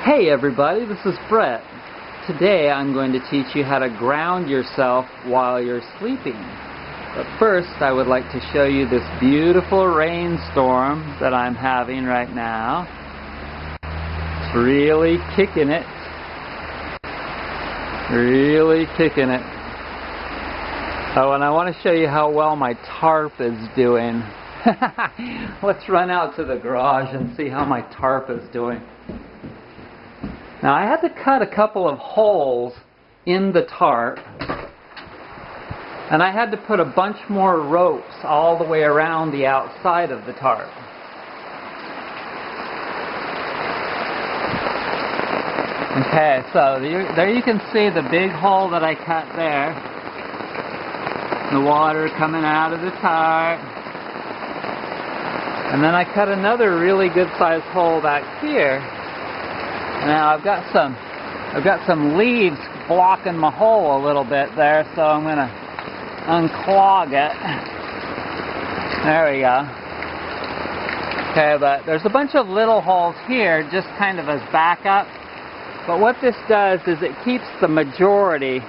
Hey everybody, this is Brett. Today I'm going to teach you how to ground yourself while you're sleeping. But first I would like to show you this beautiful rainstorm that I'm having right now. It's really kicking it. Really kicking it. Oh, and I want to show you how well my tarp is doing. Let's run out to the garage and see how my tarp is doing. Now I had to cut a couple of holes in the tarp, and I had to put a bunch more ropes all the way around the outside of the tarp. Okay, so there you can see the big hole that I cut there. The water coming out of the tarp. And then I cut another really good sized hole back here. Now I've got some leaves blocking my hole a little bit there, so I'm going to unclog it. There we go. Okay, but there's a bunch of little holes here just kind of as backup. But what this does is it keeps the majority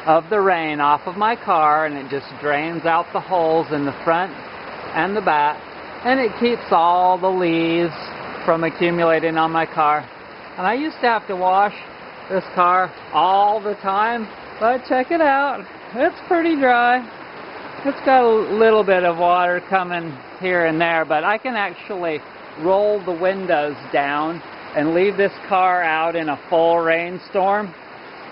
of the rain off of my car, and it just drains out the holes in the front and the back, and it keeps all the leaves from accumulating on my car. And I used to have to wash this car all the time, but check it out. It's pretty dry. It's got a little bit of water coming here and there, but I can actually roll the windows down and leave this car out in a full rainstorm,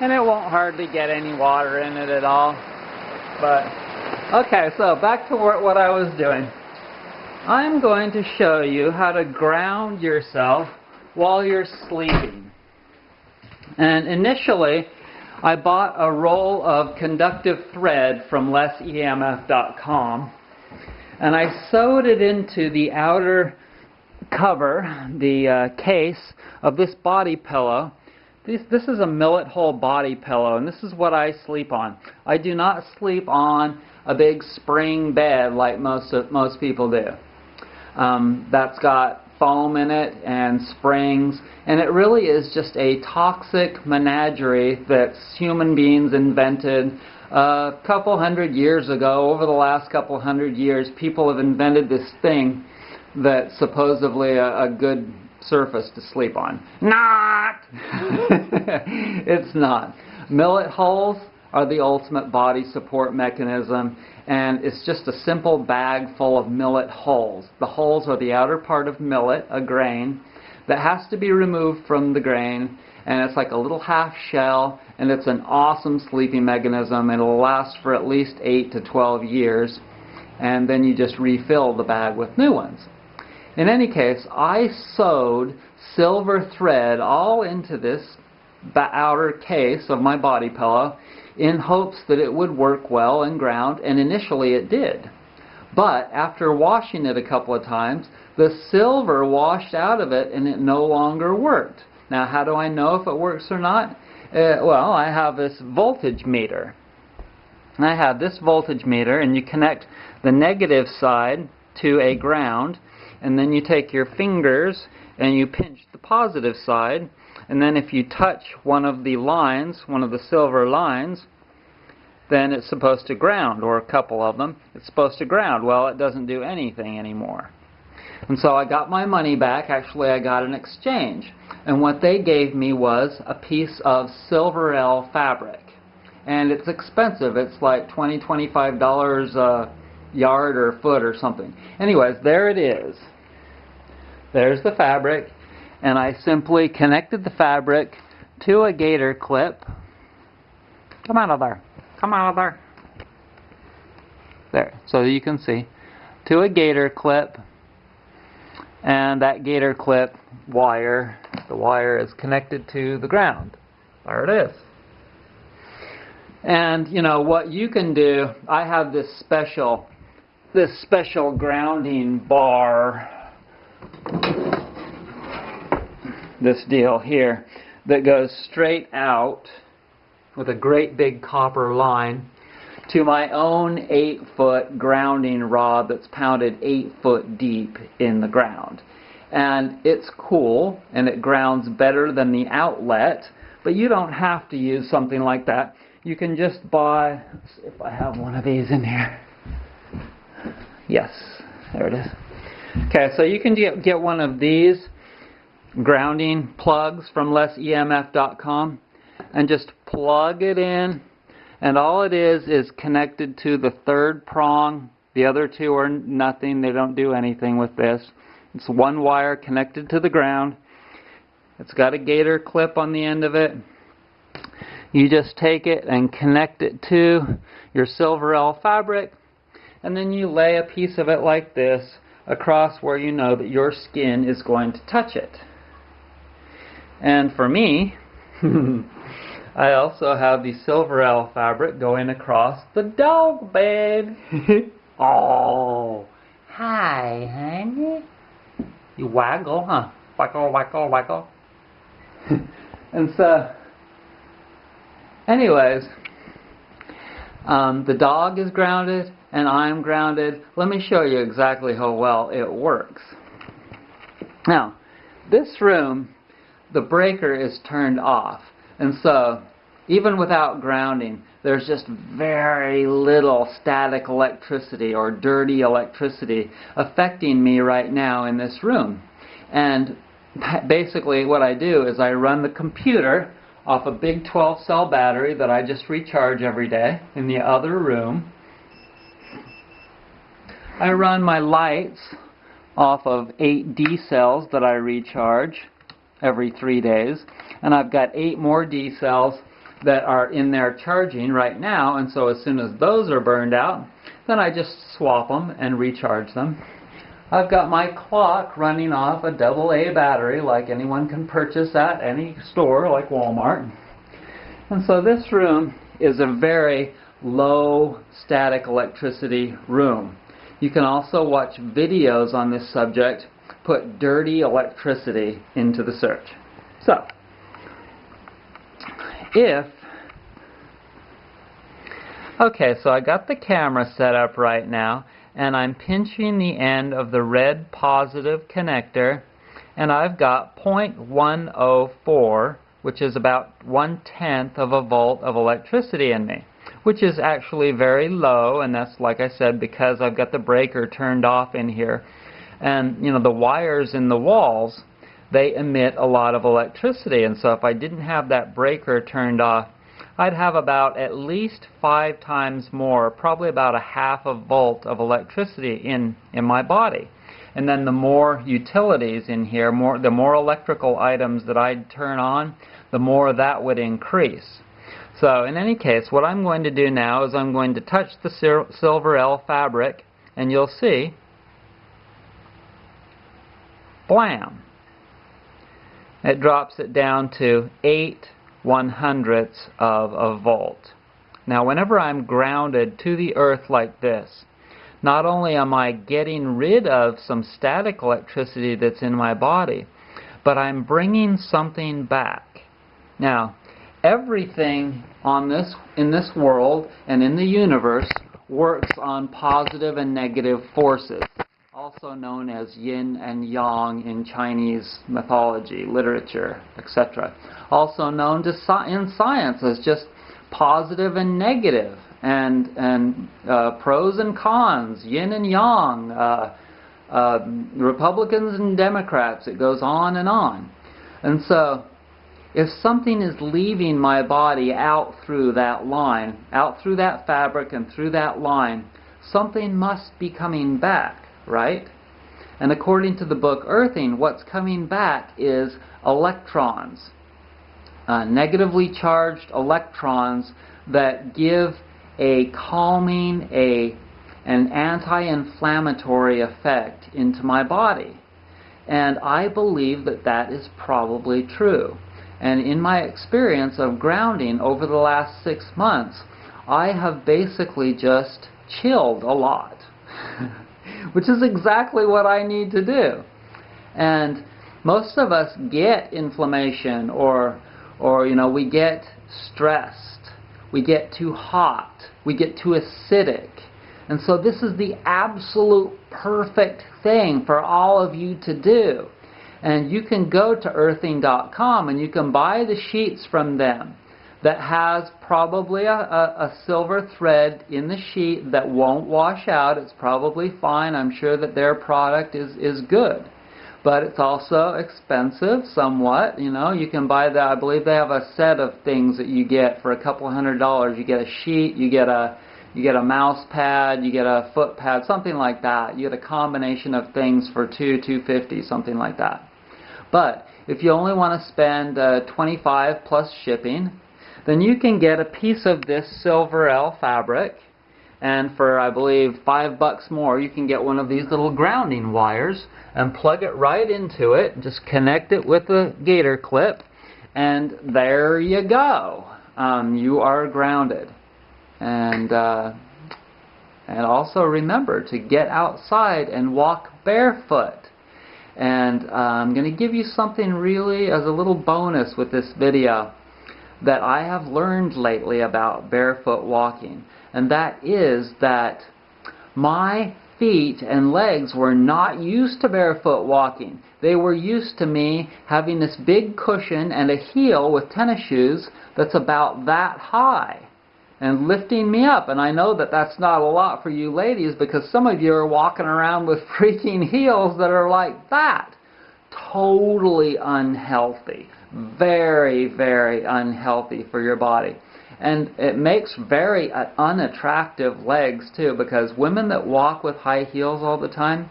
and it won't hardly get any water in it at all. But, okay, so back to what I was doing. I'm going to show you how to ground yourself while you're sleeping. And initially, I bought a roll of conductive thread from lessemf.com, and I sewed it into the outer cover, the case of this body pillow. This is a millet hole body pillow, and this is what I sleep on. I do not sleep on a big spring bed like most people do. That's got foam in it and springs, and it really is just a toxic menagerie that human beings invented a couple hundred years ago. Over the last couple hundred years, people have invented this thing that's supposedly a good surface to sleep on. Not! It's not. Millet holes are the ultimate body support mechanism, and it's just a simple bag full of millet holes. The holes are the outer part of millet, a grain, that has to be removed from the grain, and it's like a little half shell, and it's an awesome sleeping mechanism. It'll last for at least 8 to 12 years, and then you just refill the bag with new ones. In any case, I sewed silver thread all into this outer case of my body pillow in hopes that it would work well and ground, and initially it did. But after washing it a couple of times, the silver washed out of it and it no longer worked. Now, how do I know if it works or not? Well, I have this voltage meter. I have this voltage meter, and you connect the negative side to a ground, and then you take your fingers and you pinch the positive side, and then if you touch one of the lines, one of the silver lines, then it's supposed to ground, or a couple of them. It's supposed to ground. Well, it doesn't do anything anymore. And so I got my money back. Actually, I got an exchange. And what they gave me was a piece of Silver L fabric. And it's expensive. It's like $20, $25 a yard or foot or something. Anyways, there it is. There's the fabric. And I simply connected the fabric to a gator clip. Come out of there. Come out of there. There, so you can see. To a gator clip. And that gator clip wire, the wire is connected to the ground. There it is. And you know what you can do, I have this special grounding bar, this deal here, that goes straight out with a great big copper line to my own 8-foot grounding rod that's pounded 8 foot deep in the ground. and it's cool and it grounds better than the outlet, but you don't have to use something like that. You can just buy, let's see if I have one of these in here. Yes, there it is. Okay, so you can get one of these grounding plugs from lessemf.com and just plug it in, and all it is connected to the third prong. The other two are nothing. They don't do anything with this. It's one wire connected to the ground. It's got a gator clip on the end of it. You just take it and connect it to your silver L fabric, and then you lay a piece of it like this across where you know that your skin is going to touch it. And for me, I also have the silver L fabric going across the dog bed. Oh, hi, honey. You waggle, huh? Waggle, waggle, waggle. And so, anyways, the dog is grounded and I'm grounded. Let me show you exactly how well it works. Now, this room, the breaker is turned off, and so even without grounding, there's just very little static electricity or dirty electricity affecting me right now in this room. And basically what I do is I run the computer off a big 12-cell battery that I just recharge every day in the other room. I run my lights off of 8 D cells that I recharge every 3 days, and I've got 8 more D cells that are in there charging right now, and so as soon as those are burned out, then I just swap them and recharge them. I've got my clock running off a AA battery like anyone can purchase at any store like Walmart. And so this room is a very low static electricity room. You can also watch videos on this subject. Put dirty electricity into the search. So, okay, so I got the camera set up right now, and I'm pinching the end of the red positive connector, and I've got 0.104, which is about 1/10 of a volt of electricity in me, which is actually very low, and that's, like I said, because I've got the breaker turned off in here. And, you know, the wires in the walls, they emit a lot of electricity, and so if I didn't have that breaker turned off, I'd have about at least 5 times more, probably about a half a volt of electricity in my body. And then the more utilities in here, the more electrical items that I'd turn on, the more that would increase. So in any case, what I'm going to do now is I'm going to touch the silver L fabric, and you'll see, blam! It drops it down to 8/100ths of a volt. Now whenever I'm grounded to the earth like this, not only am I getting rid of some static electricity that's in my body, but I'm bringing something back. Now, everything in this world and in the universe works on positive and negative forces, also known as yin and yang in Chinese mythology, literature, etc. Also known in science as just positive and negative, and pros and cons, yin and yang, Republicans and Democrats. It goes on and on. And so, if something is leaving my body out through that line, out through that fabric and through that line, something must be coming back, right? And according to the book Earthing, what's coming back is electrons, negatively charged electrons that give a calming, an anti-inflammatory effect into my body. And I believe that that is probably true. And in my experience of grounding over the last 6 months, I have basically just chilled a lot, which is exactly what I need to do. And most of us get inflammation, or you know, we get stressed, we get too hot, we get too acidic. And so this is the absolute perfect thing for all of you to do, And you can go to earthing.com and you can buy the sheets from them that has probably a silver thread in the sheet that won't wash out. It's probably fine. I'm sure that their product is good. But it's also expensive somewhat. You know, you can buy that. I believe they have a set of things that you get for a couple $100. You get a sheet, you get a mouse pad, you get a foot pad, something like that. You get a combination of things for $250, something like that. But if you only want to spend $25 plus shipping, then you can get a piece of this Silver L fabric, and for, I believe, $5 more, you can get one of these little grounding wires and plug it right into it. Just connect it with a gator clip, and there you go. You are grounded. And also remember to get outside and walk barefoot. And I'm going to give you something really as a little bonus with this video that I have learned lately about barefoot walking. And that is that my feet and legs were not used to barefoot walking. They were used to me having this big cushion and a heel with tennis shoes that's about that high and lifting me up. And I know that that's not a lot for you ladies, because some of you are walking around with freaking heels that are like that. Totally unhealthy. Very, very unhealthy for your body. And it makes very unattractive legs too, because women that walk with high heels all the time,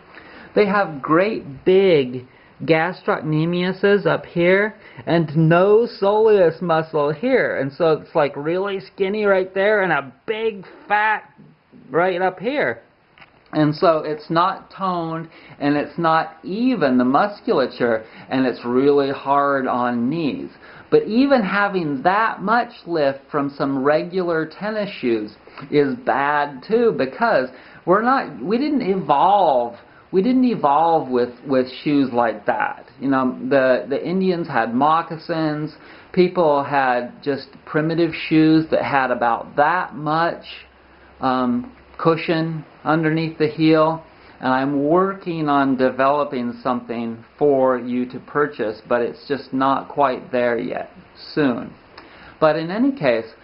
they have great big gastrocnemiuses up here and no soleus muscle here, and so it's like really skinny right there and a big fat right up here, and so it's not toned and it's not even, the musculature, and it's really hard on knees. But even having that much lift from some regular tennis shoes is bad too, because we didn't evolve with shoes like that. You know, the Indians had moccasins. People had just primitive shoes that had about that much cushion underneath the heel. And I'm working on developing something for you to purchase, but it's just not quite there yet. Soon. But in any case,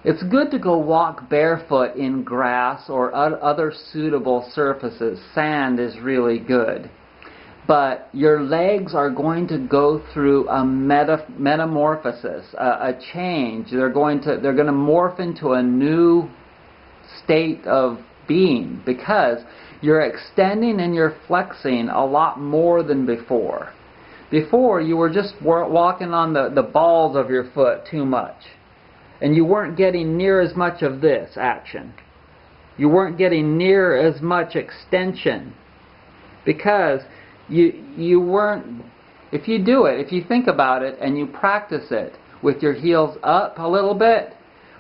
it's good to go walk barefoot in grass or other suitable surfaces. Sand is really good. But your legs are going to go through a metamorphosis, a change. They're going to morph into a new state of being, because you're extending and you're flexing a lot more than before. Before, you were just walking on the balls of your foot too much. And you weren't getting near as much of this action. You weren't getting near as much extension. Because you weren't, if you do it, if you think about it and you practice it with your heels up a little bit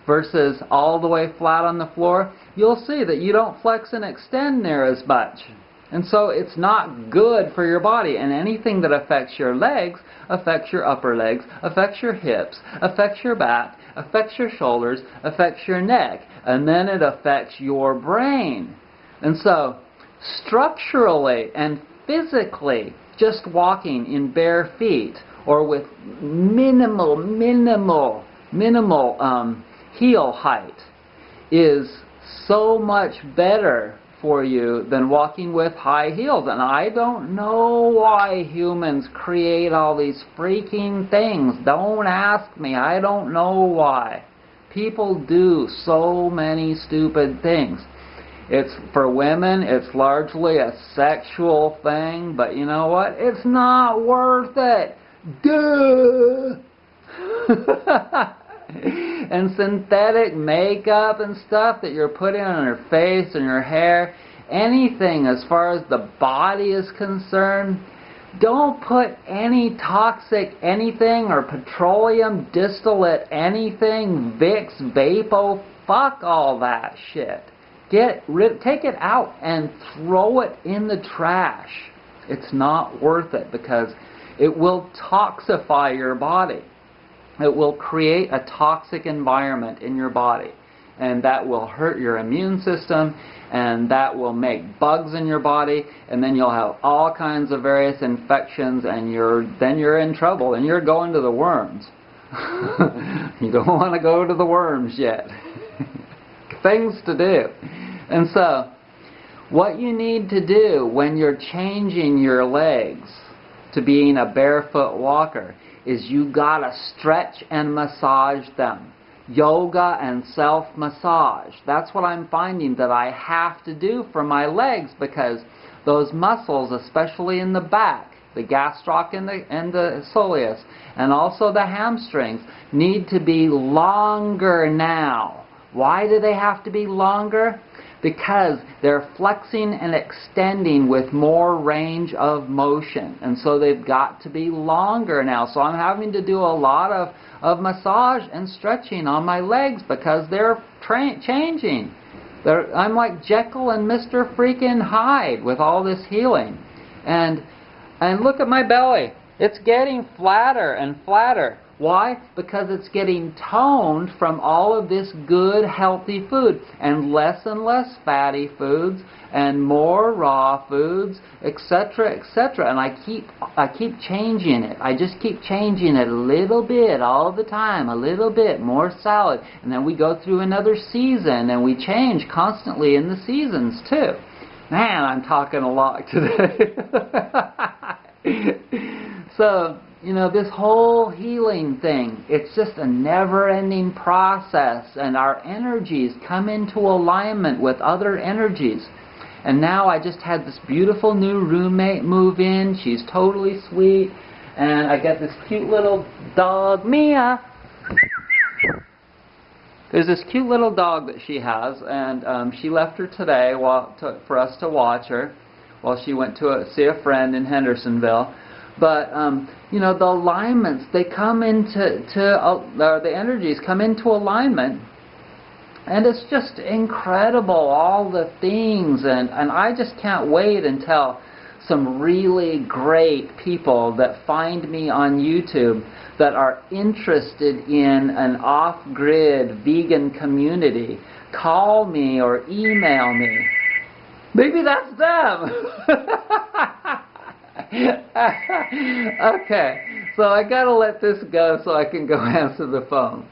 versus all the way flat on the floor, you'll see that you don't flex and extend near as much. And so it's not good for your body. And anything that affects your legs affects your upper legs, affects your hips, affects your back, affects your shoulders, affects your neck, and then it affects your brain. And so structurally and physically, just walking in bare feet or with minimal heel height is so much better for you than walking with high heels. And I don't know why humans create all these freaking things. Don't ask me. I don't know why. People do so many stupid things. It's for women, it's largely a sexual thing, but you know what? It's not worth it. Duh! And synthetic makeup and stuff that you're putting on your face and your hair, anything as far as the body is concerned, don't put any toxic anything or petroleum distillate anything, Vicks, Vapo, fuck all that shit. Take it out and throw it in the trash. It's not worth it, because it will toxify your body. It will create a toxic environment in your body. and that will hurt your immune system, and that will make bugs in your body, and then you'll have all kinds of various infections, and then you're in trouble, and you're going to the worms. You don't want to go to the worms yet. Things to do. And so, what you need to do when you're changing your legs to being a barefoot walker is you gotta stretch and massage them. Yoga and self-massage. That's what I'm finding that I have to do for my legs, because those muscles, especially in the back, the gastroc and the soleus, and also the hamstrings, need to be longer now. Why do they have to be longer? Because they're flexing and extending with more range of motion, and so they've got to be longer now. So I'm having to do a lot of massage and stretching on my legs because they're changing. I'm like Jekyll and Mr. freaking Hyde with all this healing. And look at my belly. It's getting flatter and flatter. Why? Because it's getting toned from all of this good, healthy food, and less fatty foods, and more raw foods, etc., etc. And I keep changing it. I just keep changing it a little bit all the time, a little bit more salad, and then we go through another season, and we change constantly in the seasons too. Man, I'm talking a lot today. So, you know, this whole healing thing, it's just a never-ending process, and our energies come into alignment with other energies. And now I just had this beautiful new roommate move in. She's totally sweet, and I got this cute little dog, Mia. There's this cute little dog that she has, and she left her today for us to watch her while she went to see a friend in Hendersonville. But, you know, the alignments, they come into, the energies come into alignment, and it's just incredible, all the things, and I just can't wait until some really great people that find me on YouTube that are interested in an off-grid vegan community call me or email me. Maybe that's them! Okay, so I gotta let this go so I can go answer the phone.